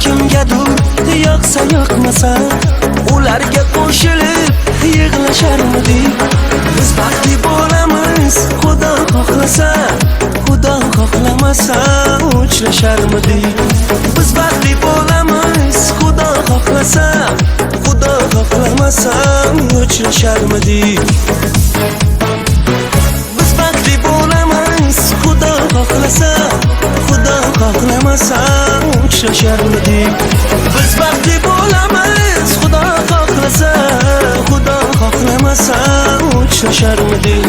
kimgadir yoqsa yoqmasa ularga qo'shilib yig'lasharmidik. Biz baxtli bo'lamiz, Xudo xohlasa, Xudo xohlamasa uchrasharmidik. Biz baxtli bo'lamiz, Xudo xohlasa, Xudo xohlamasa uchrasharmidik. Biz baxtli bo'lamiz, Xudo xohlasa, Xudo xohlamasa uchrasharmidik. Biz baxtli bo'lamiz, Xudo xohlasa, Xudo xohlamasa uchrasharmidik.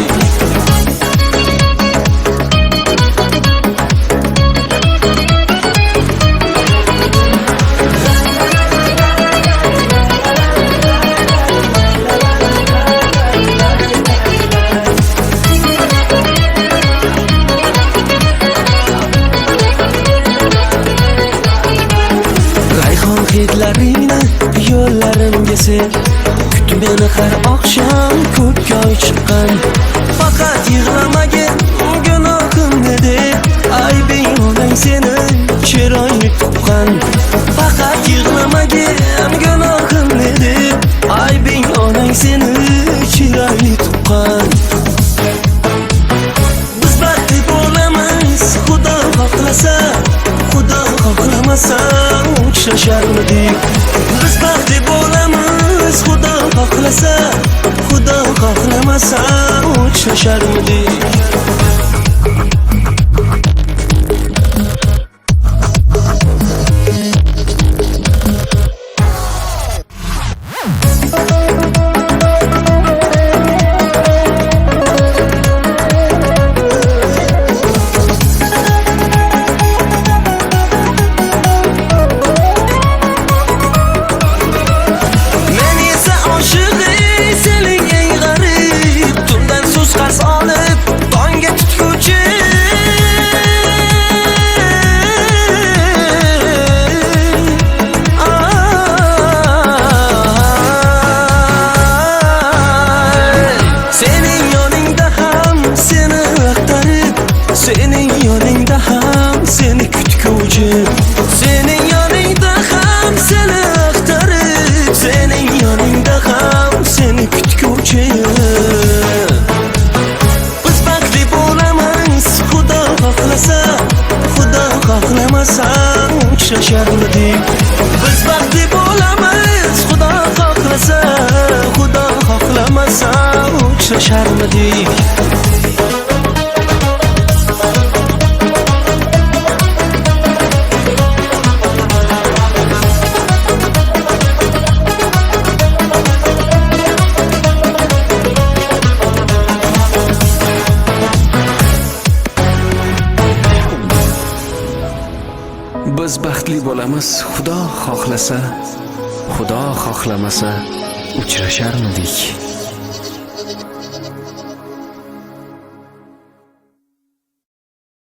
Hidlaringni yo'llarimga sen kut meni har oqshom ko'kka chiqqan. Faqat yig'lamagin gunohimni deb aybing onang seni chiroyli tuqqan. Faqat yig'lamagin gunohimni deb aybing onang seni chiroyli tuqqan. Biz baxtli bo'lamiz, Xudo xohlasa, Xudo xohlamasa uchrasharmidik. Biz baxtli bo'lamiz, Xudo xohlasa, Xudo xohlamasa uchrasharmidik. Senin yoningda ham seni kutguvchi, sening yoningda ham seni axtarib, sening yoningda ham seni kutguvchi. Biz baxtli bo'lamiz, Xudo xohlasa, Xudo xohlamasa uchrasharmidik. Biz baxtli bo'lamiz, Xudo xohlasa, Xudo xohlamasa uchrasharmidik. Biz baxtli bo'lamiz, Xudo xohlasa, Xudo xohlamasa uchrasharmidik.